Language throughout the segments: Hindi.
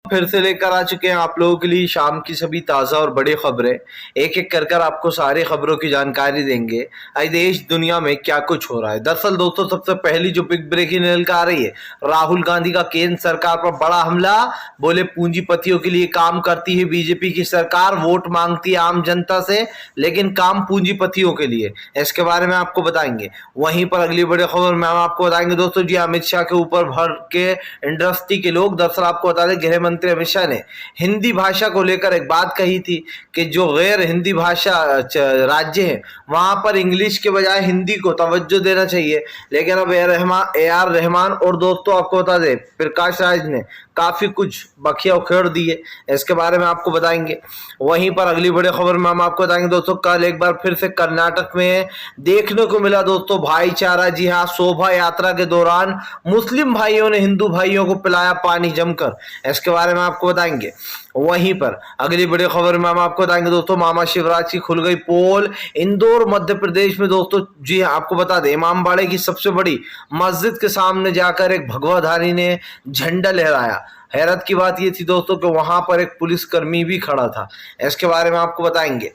फिर से लेकर आ चुके हैं आप लोगों के लिए शाम की सभी ताज़ा और बड़ी खबरें। एक एक कर कर आपको सारी खबरों की जानकारी देंगे। आज देश दुनिया में क्या कुछ हो रहा है। दरअसल दोस्तों, सबसे पहली जो बिग ब्रेकिंग निकल कर आ रही है, राहुल गांधी का केंद्र सरकार पर बड़ा हमला। बोले पूंजीपतियों के लिए काम करती है बीजेपी की सरकार, वोट मांगती है आम जनता से, लेकिन काम पूंजीपतियों के लिए। इसके बारे में आपको बताएंगे। वहीं पर अगली बड़ी खबर में हम आपको बताएंगे दोस्तों जी, अमित शाह के ऊपर भर के इंडस्ट्री के लोग। दरअसल आपको बता दें, गृह मंत्री अमित शाह ने हिंदी भाषा को लेकर एक बात कही थी कि जो गैर हिंदी भाषा राज्य है वहां पर इंग्लिश के बजाय हिंदी को तवज्जो देना चाहिए। लेकिन अब ए आर रहमान और दोस्तों आपको बता दें प्रकाश राज ने काफी कुछ बखिया उखेड़ दी है। इसके बारे में आपको बताएंगे। वहीं पर अगली बड़ी खबर में हम आपको बताएंगे दोस्तों, कल एक बार फिर से कर्नाटक में देखने को मिला दोस्तों भाईचारा। जी हाँ, शोभा यात्रा के दौरान मुस्लिम भाइयों ने हिंदू भाइयों को पिलाया पानी जमकर। इसके बारे में आपको बताएंगे। वहीं पर अगली बड़ी खबर में हम आपको बताएंगे दोस्तों, मामा शिवराज की खुल गई पोल। इंदौर मध्य प्रदेश में दोस्तों, जी हाँ, आपको बता दें इमामबाड़े की सबसे बड़ी मस्जिद के सामने जाकर एक भगवाधारी ने झंडा लहराया। हैरत की बात यह थी दोस्तों कि वहां पर एक पुलिसकर्मी भी खड़ा था। इसके बारे में आपको बताएंगे।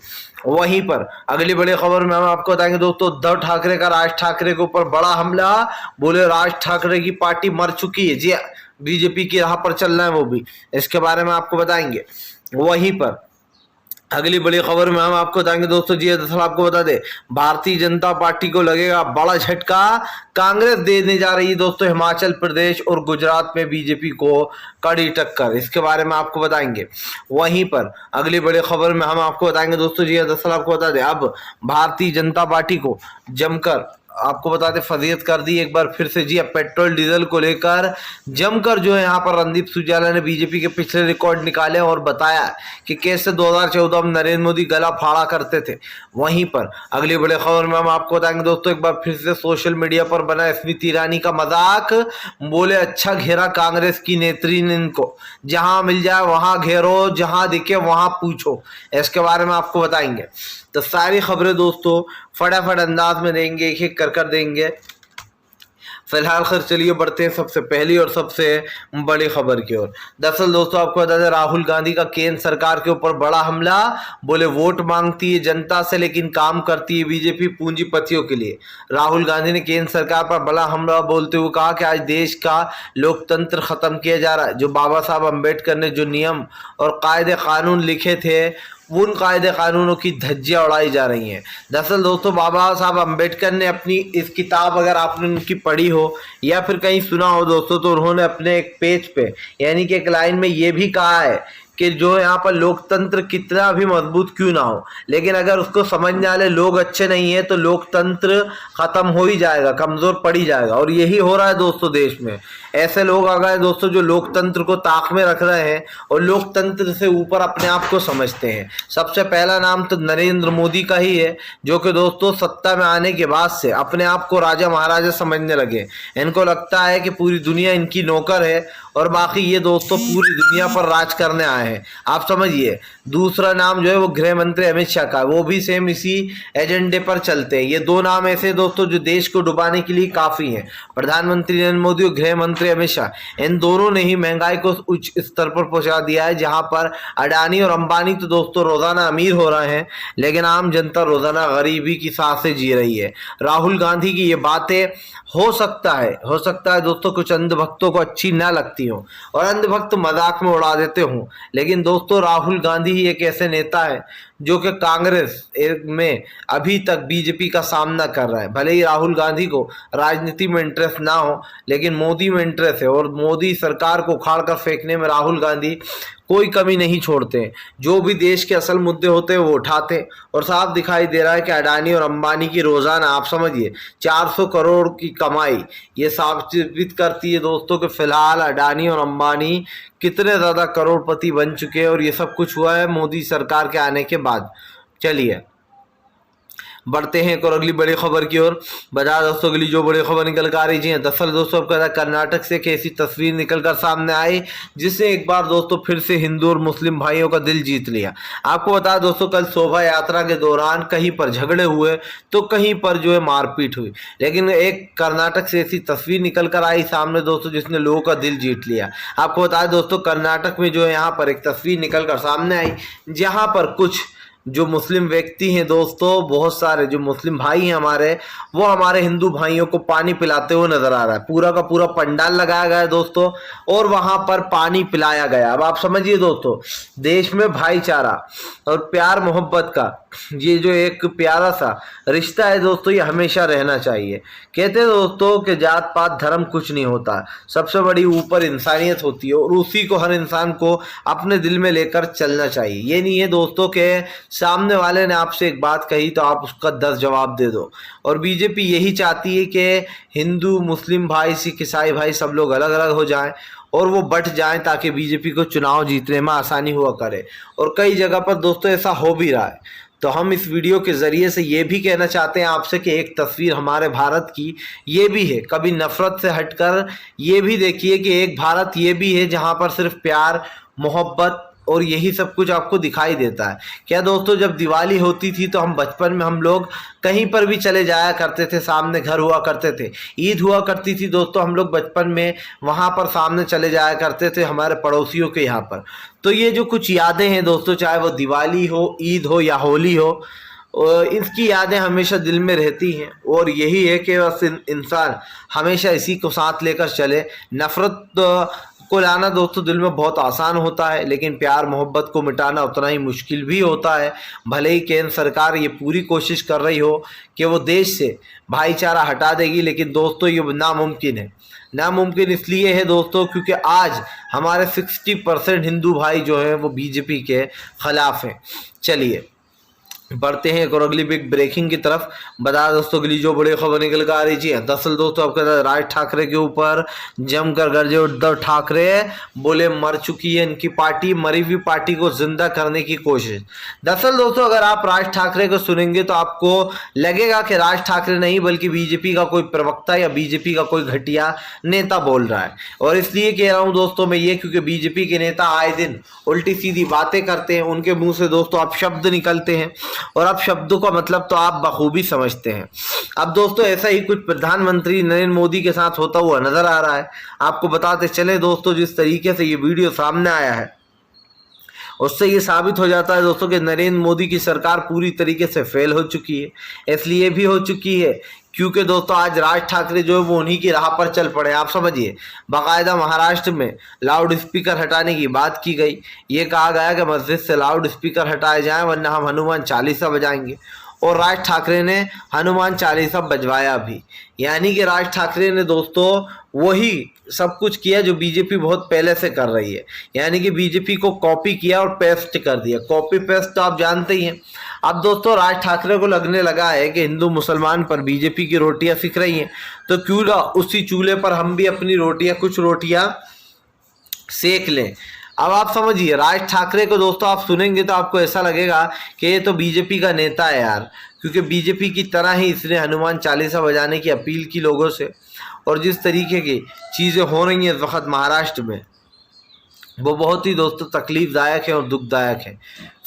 वहीं पर अगली बड़ी खबर में हम आपको बताएंगे दोस्तों, उद्धव ठाकरे का राज ठाकरे के ऊपर बड़ा हमला। बोले राज ठाकरे की पार्टी मर चुकी है। जी बीजेपी की राह पर चल रहा है वो भी। इसके बारे में आपको बताएंगे। वहीं पर अगली बड़ी खबर में हम आपको बताएंगे दोस्तों जी, दरअसल आपको बता दें भारतीय जनता पार्टी को लगेगा बड़ा झटका। कांग्रेस देने जा रही है दोस्तों हिमाचल प्रदेश और गुजरात में बीजेपी को कड़ी टक्कर। इसके बारे में आपको बताएंगे। वहीं पर अगली बड़ी खबर में हम आपको बताएंगे दोस्तों जी, दरअसल आपको बता दें अब भारतीय जनता पार्टी को जमकर आपको बता दें फजीहत कर दी एक बार फिर से। जी अब पेट्रोल डीजल को लेकर जमकर जो है यहाँ पर रणदीप सुरजेवाला ने बीजेपी के पिछले रिकॉर्ड निकाले और बताया कि कैसे 2014 में नरेंद्र मोदी गला फाड़ा करते थे। वहीं पर अगली बड़ी खबर में हम आपको बताएंगे दोस्तों, एक बार फिर से सोशल मीडिया पर बना स्मृति ईरानी का मजाक। बोले अच्छा घेरा कांग्रेस की नेत्री ने इनको, जहां मिल जाए वहां घेरो, जहां दिखे वहां पूछो। इसके बारे में आपको बताएंगे। तो सारी खबरें दोस्तों फटाफट अंदाज में देंगे, एक एक कर देंगे। फिलहाल खैर चलिए बढ़ते हैं सबसे पहली और सबसे बड़ी खबर की ओर। दरअसल दोस्तों आपको बता दें राहुल गांधी का केंद्र सरकार के ऊपर बड़ा हमला। बोले वोट मांगती है जनता से लेकिन काम करती है बीजेपी पूंजीपतियों के लिए। राहुल गांधी ने केंद्र सरकार पर बड़ा हमला बोलते हुए कहा कि आज देश का लोकतंत्र खत्म किया जा रहा है। जो बाबा साहब अम्बेडकर ने जो नियम और कायदे कानून लिखे थे उन कायदे कानूनों की धज्जियां उड़ाई जा रही हैं। दरअसल दोस्तों बाबा साहब अम्बेडकर ने अपनी इस किताब, अगर आपने उनकी पढ़ी हो या फिर कहीं सुना हो दोस्तों, तो उन्होंने अपने एक पेज पे यानी कि एक लाइन में ये भी कहा है कि जो यहाँ पर लोकतंत्र कितना भी मजबूत क्यों ना हो, लेकिन अगर उसको समझने वाले लोग अच्छे नहीं है तो लोकतंत्र खत्म हो ही जाएगा, कमजोर पड़ ही जाएगा। और यही हो रहा है दोस्तों देश में। ऐसे लोग आ गए दोस्तों जो लोकतंत्र को ताक में रख रहे हैं और लोकतंत्र से ऊपर अपने आप को समझते हैं। सबसे पहला नाम तो नरेंद्र मोदी का ही है, जो कि दोस्तों सत्ता में आने के बाद से अपने आप को राजा महाराजा समझने लगे। इनको लगता है कि पूरी दुनिया इनकी नौकर है और बाकी ये दोस्तों पूरी दुनिया पर राज करने आए हैं। आप समझिए। दूसरा नाम जो है वो गृह मंत्री अमित शाह का, वो भी सेम इसी एजेंडे पर चलते हैं। ये दो नाम ऐसे दोस्तों जो देश को डुबाने के लिए काफी हैं। प्रधानमंत्री नरेंद्र मोदी और गृह मंत्री अमित शाह, इन दोनों ने ही महंगाई को उच्च स्तर पर पहुंचा दिया है, जहां पर अडानी और अंबानी तो दोस्तों रोजाना अमीर हो रहे हैं लेकिन आम जनता रोजाना गरीबी की सांसें जी रही है। राहुल गांधी की ये बातें हो सकता है दोस्तों कुछ अंधभक्तों को अच्छी ना लगती हो और अंधभक्त मजाक में उड़ा देते हो, लेकिन दोस्तों राहुल गांधी ही एक ऐसे नेता है जो कि कांग्रेस में अभी तक बीजेपी का सामना कर रहा है। भले ही राहुल गांधी को राजनीति में इंटरेस्ट ना हो लेकिन मोदी में इंटरेस्ट है और मोदी सरकार को उखाड़ कर फेंकने में राहुल गांधी कोई कमी नहीं छोड़ते हैं। जो भी देश के असल मुद्दे होते हैं वो उठाते हैं और साफ दिखाई दे रहा है कि अडानी और अंबानी की रोजाना आप समझिए 400 करोड़ की कमाई ये साबित करती है दोस्तों कि फिलहाल अडानी और अंबानी कितने ज्यादा करोड़पति बन चुके हैं और ये सब कुछ हुआ है मोदी सरकार के आने के बाद। चलिए बढ़ते हैं एक और अगली बड़ी खबर की ओर। बता दोस्तों अगली जो बड़ी खबर निकल कर आ रही है, दरअसल दोस्तों आपका कर्नाटक से एक ऐसी तस्वीर निकल कर सामने आई जिसने एक बार दोस्तों फिर से हिंदू और मुस्लिम भाइयों का दिल जीत लिया। आपको बता दोस्तों कल शोभा यात्रा के दौरान कहीं पर झगड़े हुए तो कहीं पर जो है मारपीट हुई, लेकिन एक कर्नाटक से ऐसी तस्वीर निकल कर आई सामने दोस्तों जिसने लोगों का दिल जीत लिया। आपको बता दोस्तों कर्नाटक में जो है यहाँ पर एक तस्वीर निकल कर सामने आई जहाँ पर कुछ जो मुस्लिम व्यक्ति हैं दोस्तों, बहुत सारे जो मुस्लिम भाई हैं हमारे, वो हमारे हिंदू भाइयों को पानी पिलाते हुए नजर आ रहा है। पूरा का पूरा पंडाल लगाया गया है दोस्तों और वहां पर पानी पिलाया गया। अब आप समझिए दोस्तों, देश में भाईचारा और प्यार मोहब्बत का ये जो एक प्यारा सा रिश्ता है दोस्तों, ये हमेशा रहना चाहिए। कहते हैं दोस्तों कि जात पात धर्म कुछ नहीं होता, सबसे बड़ी ऊपर इंसानियत होती है और उसी को हर इंसान को अपने दिल में लेकर चलना चाहिए। ये नहीं है दोस्तों के सामने वाले ने आपसे एक बात कही तो आप उसका 10 जवाब दे दो। और बीजेपी यही चाहती है कि हिंदू मुस्लिम भाई सिख ईसाई भाई सब लोग अलग अलग हो जाएं और वो बट जाएं ताकि बीजेपी को चुनाव जीतने में आसानी हुआ करे। और कई जगह पर दोस्तों ऐसा हो भी रहा है। तो हम इस वीडियो के ज़रिए से ये भी कहना चाहते हैं आपसे कि एक तस्वीर हमारे भारत की ये भी है, कभी नफरत से हटकर ये भी देखिए कि एक भारत ये भी है जहाँ पर सिर्फ प्यार मोहब्बत और यही सब कुछ आपको दिखाई देता है। क्या दोस्तों, जब दिवाली होती थी तो हम बचपन में हम लोग कहीं पर भी चले जाया करते थे, सामने घर हुआ करते थे। ईद हुआ करती थी दोस्तों, हम लोग बचपन में वहाँ पर सामने चले जाया करते थे हमारे पड़ोसियों के यहाँ पर। तो ये जो कुछ यादें हैं दोस्तों, चाहे वो दिवाली हो, ईद हो या होली हो, और इसकी यादें हमेशा दिल में रहती हैं। और यही है कि बस इंसान हमेशा इसी को साथ लेकर चले। नफरत को लाना दोस्तों दिल में बहुत आसान होता है, लेकिन प्यार मोहब्बत को मिटाना उतना ही मुश्किल भी होता है। भले ही केंद्र सरकार ये पूरी कोशिश कर रही हो कि वो देश से भाईचारा हटा देगी, लेकिन दोस्तों ये नामुमकिन है। नामुमकिन इसलिए है दोस्तों क्योंकि आज हमारे 60% हिंदू भाई जो हैं वो बीजेपी के खिलाफ हैं। चलिए बढ़ते हैं एक और अगली बिग ब्रेकिंग की तरफ। बता दोस्तों अगली जो बड़ी खबर निकल कर आ रही है, दरअसल दोस्तों आपका राज ठाकरे के ऊपर जमकर गरजे उद्धव ठाकरे, बोले मर चुकी है इनकी पार्टी, मरी हुई पार्टी को जिंदा करने की कोशिश। दरअसल दोस्तों अगर आप राज ठाकरे को सुनेंगे तो आपको लगेगा कि राज ठाकरे नहीं बल्कि बीजेपी का कोई प्रवक्ता या बीजेपी का कोई घटिया नेता बोल रहा है। और इसलिए कह रहा हूं दोस्तों मैं ये, क्योंकि बीजेपी के नेता आए दिन उल्टी सीधी बातें करते हैं, उनके मुंह से दोस्तों आप शब्द निकलते हैं और अब शब्दों का मतलब तो आप बखूबी समझते हैं। अब दोस्तों ऐसा ही कुछ प्रधानमंत्री नरेंद्र मोदी के साथ होता हुआ नजर आ रहा है। आपको बताते चले दोस्तों, जिस तरीके से ये वीडियो सामने आया है उससे ये साबित हो जाता है दोस्तों कि नरेंद्र मोदी की सरकार पूरी तरीके से फेल हो चुकी है। इसलिए भी हो चुकी है क्योंकि दोस्तों आज राज ठाकरे जो है वो उन्हीं की राह पर चल पड़े। आप समझिए, बाकायदा महाराष्ट्र में लाउड स्पीकर हटाने की बात की गई। ये कहा गया कि मस्जिद से लाउड स्पीकर हटाए जाएं वरना हम हनुमान चालीसा बजाएंगे, और राज ठाकरे ने हनुमान चालीसा बजवाया भी। यानी कि राज ठाकरे ने दोस्तों वही सब कुछ किया जो बीजेपी बहुत पहले से कर रही है। यानी कि बीजेपी को कॉपी किया और पेस्ट कर दिया। कॉपी पेस्ट तो आप जानते ही हैं। अब दोस्तों राज ठाकरे को लगने लगा है कि हिंदू मुसलमान पर बीजेपी की रोटियां सिक रही हैं, तो क्यों ना उसी चूल्हे पर हम भी अपनी रोटियां कुछ रोटियां सेक लें। अब आप समझिए, राज ठाकरे को दोस्तों आप सुनेंगे तो आपको ऐसा लगेगा कि ये तो बीजेपी का नेता है यार, क्योंकि बीजेपी की तरह ही इसने हनुमान चालीसा बजाने की अपील की लोगों से। और जिस तरीके की चीज़ें हो रही हैं इस वक्त महाराष्ट्र में, वो बहुत ही दोस्तों तकलीफदायक है और दुखदायक है।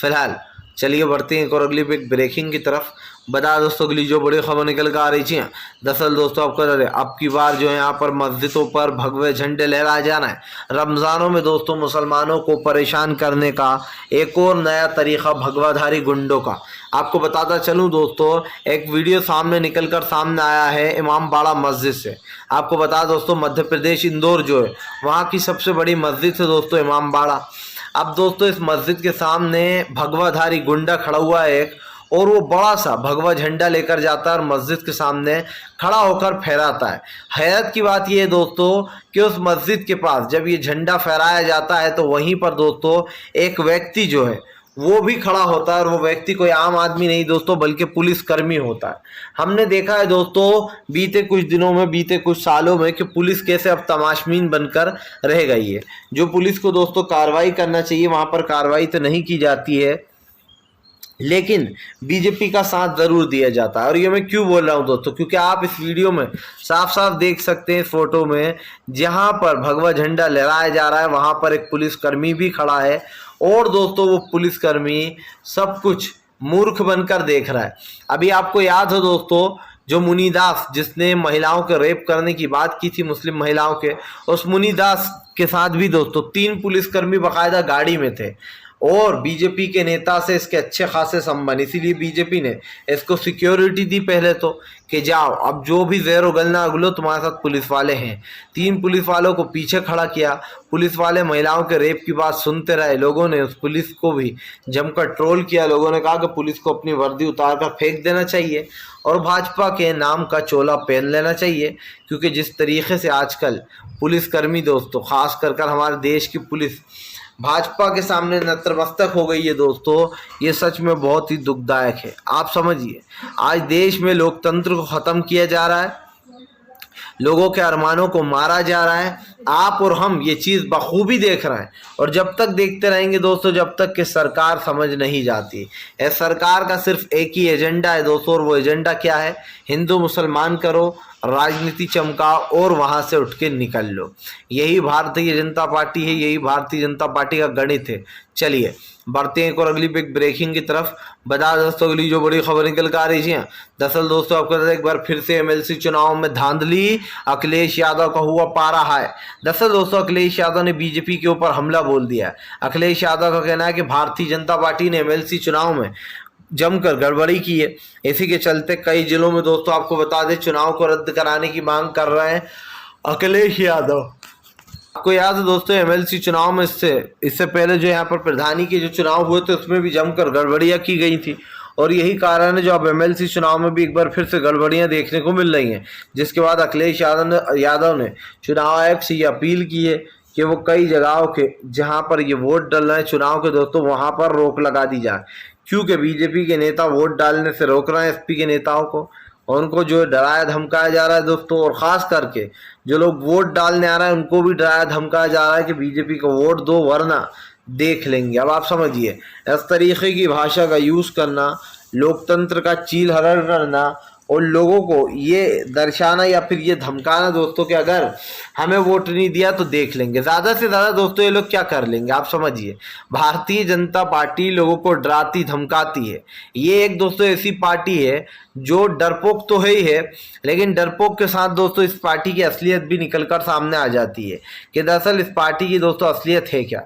फिलहाल चलिए बढ़ते हैं और अगली बिग ब्रेकिंग की तरफ। बता दोस्तों अगली जो बड़ी खबर निकल कर आ रही थी, दरअसल दोस्तों आपको अब की बार जो है यहाँ पर मस्जिदों पर भगवे झंडे लहराए जाना है। रमज़ानों में दोस्तों मुसलमानों को परेशान करने का एक और नया तरीका भगवाधारी गुंडों का। आपको बताता चलूँ दोस्तों, एक वीडियो सामने निकल कर सामने आया है इमामबाड़ा मस्जिद से। आपको बता दोस्तों मध्य प्रदेश इंदौर जो है वहाँ की सबसे बड़ी मस्जिद है दोस्तों इमामबाड़ा। अब दोस्तों इस मस्जिद के सामने भगवाधारी गुंडा खड़ा हुआ है एक, और वो बड़ा सा भगवा झंडा लेकर जाता है और मस्जिद के सामने खड़ा होकर फहराता है। हैरत की बात यह है दोस्तों कि उस मस्जिद के पास जब ये झंडा फहराया जाता है तो वहीं पर दोस्तों एक व्यक्ति जो है वो भी खड़ा होता है, और वो व्यक्ति कोई आम आदमी नहीं दोस्तों बल्कि पुलिस कर्मी होता है। हमने देखा है दोस्तों बीते कुछ दिनों में, बीते कुछ सालों में, कि पुलिस कैसे अब तमाशबीन बनकर रह गई है। जो पुलिस को दोस्तों कार्रवाई करना चाहिए वहां पर कार्रवाई तो नहीं की जाती है। लेकिन बीजेपी का साथ जरूर दिया जाता है। और ये मैं क्यों बोल रहा हूँ दोस्तों, क्योंकि आप इस वीडियो में साफ साफ देख सकते हैं, फोटो में जहां पर भगवा झंडा लहराया जा रहा है वहां पर एक पुलिसकर्मी भी खड़ा है, और दोस्तों वो पुलिसकर्मी सब कुछ मूर्ख बनकर देख रहा है। अभी आपको याद हो दोस्तों, जो मुनीदास जिसने महिलाओं के रेप करने की बात की थी, मुस्लिम महिलाओं के, उस मुनीदास के साथ भी दोस्तों 3 पुलिसकर्मी बाकायदा गाड़ी में थे, और बीजेपी के नेता से इसके अच्छे खासे संबंध, इसीलिए बीजेपी ने इसको सिक्योरिटी दी पहले तो, कि जाओ अब जो भी ज़ेरो गलना अगलो तुम्हारे साथ पुलिस वाले हैं। 3 पुलिस वालों को पीछे खड़ा किया, पुलिस वाले महिलाओं के रेप की बात सुनते रहे, लोगों ने उस पुलिस को भी जमकर ट्रोल किया, लोगों ने कहा कि पुलिस को अपनी वर्दी उतार कर फेंक देना चाहिए और भाजपा के नाम का चोला पहन लेना चाहिए, क्योंकि जिस तरीके से आजकल पुलिसकर्मी दोस्तों, खास कर हमारे देश की पुलिस भाजपा के सामने नतमस्तक हो गई है दोस्तों, ये सच में बहुत ही दुखदायक है। आप समझिए, आज देश में लोकतंत्र को ख़त्म किया जा रहा है, लोगों के अरमानों को मारा जा रहा है, आप और हम ये चीज़ बखूबी देख रहे हैं, और जब तक देखते रहेंगे दोस्तों, जब तक कि सरकार समझ नहीं जाती। इस सरकार का सिर्फ एक ही एजेंडा है दोस्तों, और वो एजेंडा क्या है? हिंदू मुसलमान करो, राजनीति चमकाओ और वहां से उठ के निकल लो। यही भारतीय जनता पार्टी है, यही भारतीय जनता पार्टी का गणित है। चलिए बढ़ते हैं एक और अगली बिग ब्रेकिंग की तरफ। बता दोस्तों, अगली जो बड़ी खबर निकल कर आ रही है, दरअसल दोस्तों आपको एक बार फिर से एमएलसी चुनाव में धांधली, अखिलेश यादव का हुआ पारा है। दरअसल दोस्तों अखिलेश यादव ने बीजेपी के ऊपर हमला बोल दिया। अखिलेश यादव का कहना है कि भारतीय जनता पार्टी ने एमएलसी चुनाव में जमकर गड़बड़ी की है। इसी के चलते कई जिलों में दोस्तों आपको बता दें, चुनाव को रद्द कराने की मांग कर रहे हैं अखिलेश यादव। आपको याद है दोस्तों, एमएलसी चुनाव में इससे पहले जो यहाँ पर प्रधानी के जो चुनाव हुए थे उसमें भी जमकर गड़बड़ियां की गई थी, और यही कारण है जो अब एमएलसी चुनाव में भी एक बार फिर से गड़बड़ियां देखने को मिल रही हैं। जिसके बाद अखिलेश यादव ने चुनाव आयोग से ये अपील की है कि वो कई जगहों के जहां पर ये वोट डल रहे हैं चुनाव के दोस्तों, वहां पर रोक लगा दी जाए, क्योंकि बीजेपी के नेता वोट डालने से रोक रहे हैं एसपी के नेताओं को, और उनको जो डराया धमकाया जा रहा है दोस्तों, और ख़ास करके जो लोग वोट डालने आ रहे हैं उनको भी डराया धमकाया जा रहा है कि बीजेपी को वोट दो वरना देख लेंगे। अब आप समझिए, इस तरीके की भाषा का यूज़ करना, लोकतंत्र का चील हरण करना, और लोगों को ये दर्शाना या फिर ये धमकाना दोस्तों कि अगर हमें वोट नहीं दिया तो देख लेंगे। ज़्यादा से ज़्यादा दोस्तों ये लोग क्या कर लेंगे? आप समझिए, भारतीय जनता पार्टी लोगों को डराती धमकाती है। ये एक दोस्तों ऐसी पार्टी है जो डरपोक तो है ही है, लेकिन डरपोक के साथ दोस्तों इस पार्टी की असलियत भी निकलकर सामने आ जाती है कि दरअसल इस पार्टी की दोस्तों असलियत है क्या।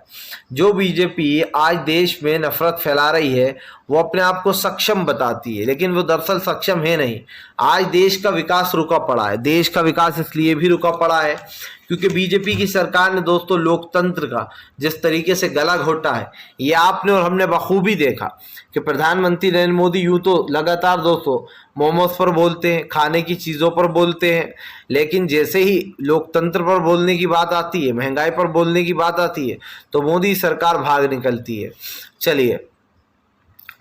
जो बीजेपी आज देश में नफरत फैला रही है वो अपने आप को सक्षम बताती है, लेकिन वो दरअसल सक्षम है नहीं। आज देश का विकास रुका पड़ा है। देश का विकास इसलिए भी रुका पड़ा है क्योंकि बीजेपी की सरकार ने दोस्तों लोकतंत्र का जिस तरीके से गला घोटा है, ये आपने और हमने बखूबी देखा कि प्रधानमंत्री नरेंद्र मोदी यूं तो लगातार दोस्तों मोमोज पर बोलते हैं, खाने की चीज़ों पर बोलते हैं, लेकिन जैसे ही लोकतंत्र पर बोलने की बात आती है, महंगाई पर बोलने की बात आती है, तो मोदी सरकार भाग निकलती है। चलिए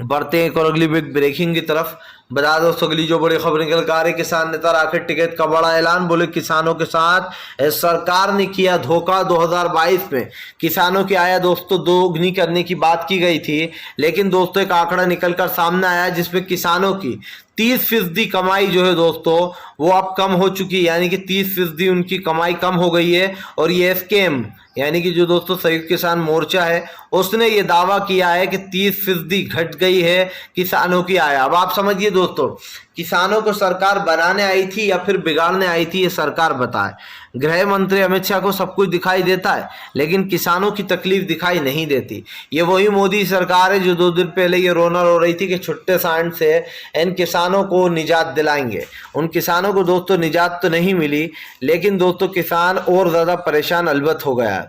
बढ़ते हैं एक और अगली बिग ब्रेकिंग की तरफ। बता दो अगली जो बड़ी खबर निकल कर आ रही, किसान नेता राकेश टिकैत का बड़ा ऐलान। बोले किसानों के साथ सरकार ने किया धोखा। 2022 में किसानों की आय दोस्तों दोगुनी करने की बात की गई थी, लेकिन दोस्तों एक आंकड़ा निकलकर सामने आया जिसमें किसानों की 30% कमाई जो है दोस्तों वो अब कम हो चुकी है, यानी कि 30% उनकी कमाई कम हो गई है। और ये एसकेएम यानी कि जो दोस्तों संयुक्त किसान मोर्चा है उसने ये दावा किया है कि 30% घट गई है किसानों की आय। अब आप समझिए दोस्तों, किसानों को सरकार बनाने आई थी या फिर बिगाड़ने आई थी, ये सरकार बताए। गृह मंत्री अमित शाह को सब कुछ दिखाई देता है, लेकिन किसानों की तकलीफ दिखाई नहीं देती। ये वही मोदी सरकार है जो 2 दिन पहले ये रोना रो रही थी कि छुट्टे सांड से इन किसानों को निजात दिलाएंगे। उन किसानों को दोस्तों निजात तो नहीं मिली, लेकिन दोस्तों किसान और ज़्यादा परेशान अलबत हो गया है।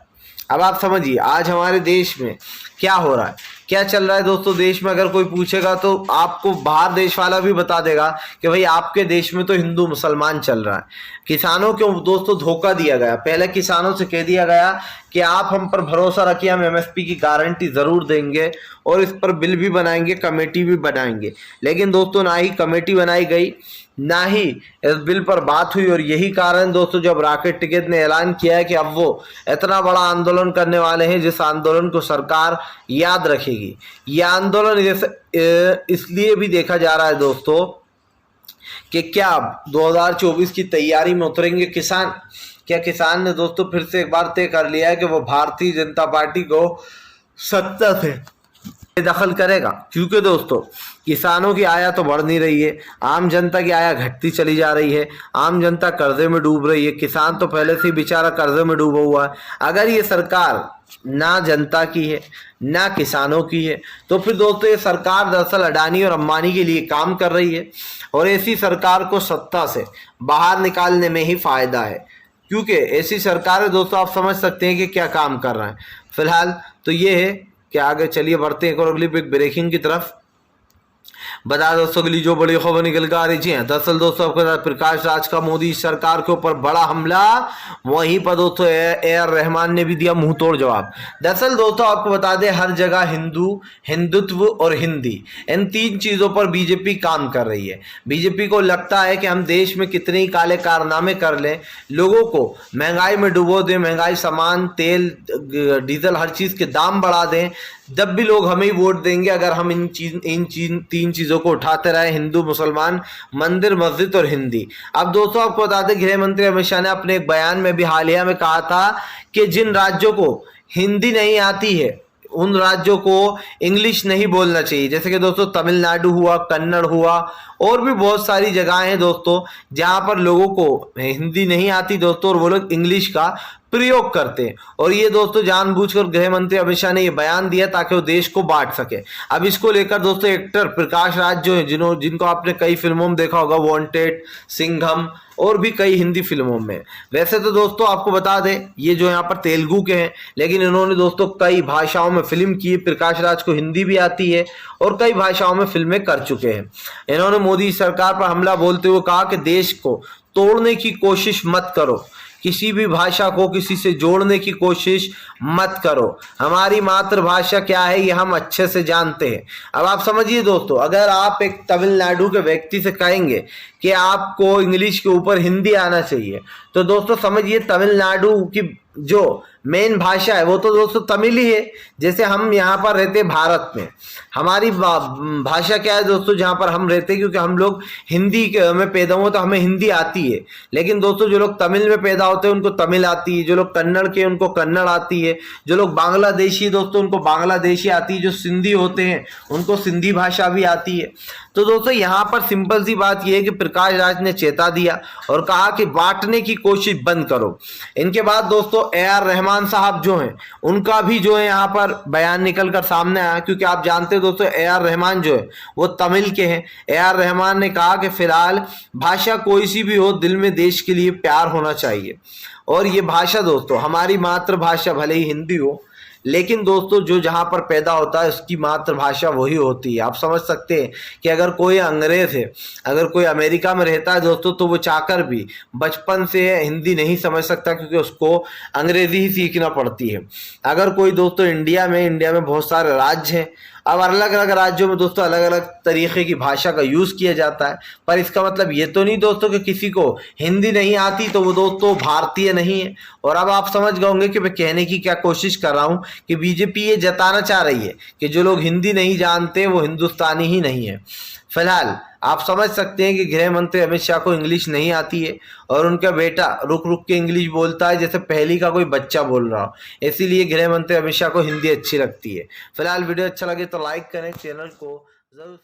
अब आप समझिए आज हमारे देश में क्या हो रहा है, क्या चल रहा है दोस्तों। देश में अगर कोई पूछेगा तो आपको बाहर देश वाला भी बता देगा कि भाई आपके देश में तो हिंदू मुसलमान चल रहा है। किसानों को दोस्तों धोखा दिया गया। पहले किसानों से कह दिया गया कि आप हम पर भरोसा रखिए, हम एमएसपी की गारंटी ज़रूर देंगे और इस पर बिल भी बनाएंगे, कमेटी भी बनाएंगे। लेकिन दोस्तों ना ही कमेटी बनाई गई, ना ही इस बिल पर बात हुई। और यही कारण दोस्तों, जब राकेश टिकैत ने ऐलान किया है कि अब वो इतना बड़ा आंदोलन करने वाले हैं जिस आंदोलन को सरकार याद रखेगी। यह आंदोलन इसलिए भी देखा जा रहा है दोस्तों कि क्या 2024 की तैयारी में उतरेंगे किसान। क्या किसान ने दोस्तों फिर से एक बार तय कर लिया है कि वो भारतीय जनता पार्टी को सत्ता से दखल करेगा। क्योंकि दोस्तों किसानों की आय तो बढ़ नहीं रही है, आम जनता की आय घटती चली जा रही है, आम जनता कर्जे में डूब रही है, किसान तो पहले से ही बेचारा कर्जे में डूबा हुआ है। अगर ये सरकार ना जनता की है ना किसानों की है, तो फिर दोस्तों ये सरकार दरअसल अडानी और अंबानी के लिए काम कर रही है और ऐसी सरकार को सत्ता से बाहर निकालने में ही फायदा है। क्योंकि ऐसी सरकार है दोस्तों, आप समझ सकते हैं कि क्या काम कर रहा है। फिलहाल तो ये है कि आगे चलिए बढ़ते हैं और अगली बिग ब्रेकिंग की तरफ। बता दोस्तों अगली जो बड़ी खबर निकल कर आ रही है, दरअसल दोस्तों आपके साथ प्रकाश राज का मोदी सरकार के ऊपर बड़ा हमला। वहीं पर दोस्तों AR रहमान ने भी दिया मुंह तोड़ जवाब। दरअसल दोस्तों आपको बता दें, हर जगह हिंदुत्व और हिंदी, इन तीन चीजों पर बीजेपी काम कर रही है। बीजेपी को लगता है कि हम देश में कितने ही काले कारनामे कर लें, लोगों को महंगाई में डुबो दें, महंगाई सामान तेल डीजल हर चीज के दाम बढ़ा दें, जब भी लोग हमें ही वोट देंगे अगर हम इन तीन चीजों को उठाते रहे, हिंदू मुसलमान मंदिर मस्जिद और हिंदी। अब दोस्तों आपको बता दें, गृह मंत्री अमित शाह ने अपने एक बयान में भी हालिया में कहा था कि जिन राज्यों को हिंदी नहीं आती है उन राज्यों को इंग्लिश नहीं बोलना चाहिए। जैसे कि दोस्तों तमिलनाडु हुआ, कन्नड़ हुआ और भी बहुत सारी जगहें हैं दोस्तों जहां पर लोगों को हिंदी नहीं आती दोस्तों और वो लोग इंग्लिश का प्रयोग करते हैं। और ये दोस्तों जानबूझकर गृह मंत्री अमित शाह ने ये बयान दिया ताकि वो देश को बांट सके। अब इसको लेकर दोस्तों एक्टर प्रकाश राज जो है, जिनको आपने कई फिल्मों में देखा होगा, वांटेड, सिंघम और भी कई हिंदी फिल्मों में। वैसे तो दोस्तों आपको बता दें ये जो यहाँ पर तेलुगु के हैं, लेकिन इन्होंने दोस्तों कई भाषाओं में फिल्म की है। प्रकाश राज को हिंदी भी आती है और कई भाषाओं में फिल्में कर चुके हैं। इन्होंने मोदी सरकार पर हमला बोलते हुए कहा कि देश को तोड़ने की कोशिश मत करो, किसी भी भाषा को किसी से जोड़ने की कोशिश मत करो, हमारी मातृभाषा क्या है ये हम अच्छे से जानते हैं। अब आप समझिए दोस्तों, अगर आप एक तमिलनाडु के व्यक्ति से कहेंगे कि आपको इंग्लिश के ऊपर हिंदी आना चाहिए, तो दोस्तों समझिए तमिलनाडु की जो मेन भाषा है वो तो दोस्तों तमिल ही है। जैसे हम यहाँ पर रहते हैं भारत में, हमारी भाषा क्या है दोस्तों जहाँ पर हम रहते हैं, क्योंकि हम लोग हिंदी में पैदा हुए तो हमें हिंदी आती है। लेकिन दोस्तों जो लोग तमिल में पैदा होते हैं उनको तमिल आती है, जो लोग कन्नड़ के उनको कन्नड़ आती है, जो लोग बांग्लादेशी दोस्तों उनको बांग्लादेशी आती है, जो सिंधी होते हैं उनको सिंधी भाषा भी आती है। तो दोस्तों यहाँ पर सिंपल सी बात यह है कि प्रकाश राज ने चेता दिया और कहा कि बांटने की कोशिश बंद करो। इनके बाद दोस्तों AR रहमान साहब जो हैं उनका भी जो है यहाँ पर बयान निकल कर सामने आया, क्योंकि आप जानते हैं दोस्तों AR रहमान जो है वो तमिल के हैं। AR रहमान ने कहा कि फिलहाल भाषा कोई सी भी हो, दिल में देश के लिए प्यार होना चाहिए। और ये भाषा दोस्तों हमारी मातृभाषा भले ही हिंदी हो, लेकिन दोस्तों जो जहाँ पर पैदा होता है उसकी मातृभाषा वही होती है। आप समझ सकते हैं कि अगर कोई अंग्रेज है, अगर कोई अमेरिका में रहता है दोस्तों, तो वो चाहकर भी बचपन से हिंदी नहीं समझ सकता, क्योंकि उसको अंग्रेजी ही सीखना पड़ती है। अगर कोई दोस्तों इंडिया में बहुत सारे राज्य हैं, अब अलग अलग राज्यों में दोस्तों अलग अलग तरीके की भाषा का यूज़ किया जाता है, पर इसका मतलब ये तो नहीं दोस्तों कि किसी को हिंदी नहीं आती तो वो दोस्तों भारतीय नहीं है। और अब आप समझ गए होंगे कि मैं कहने की क्या कोशिश कर रहा हूँ कि बीजेपी ये जताना चाह रही है कि जो लोग हिंदी नहीं जानते वो हिंदुस्तानी ही नहीं है। फिलहाल आप समझ सकते हैं कि गृह मंत्री अमित शाह को इंग्लिश नहीं आती है और उनका बेटा रुक रुक के इंग्लिश बोलता है जैसे पहली का कोई बच्चा बोल रहा हो, इसीलिए गृह मंत्री अमित शाह को हिंदी अच्छी लगती है। फिलहाल वीडियो अच्छा लगे तो लाइक करें, चैनल को जरूर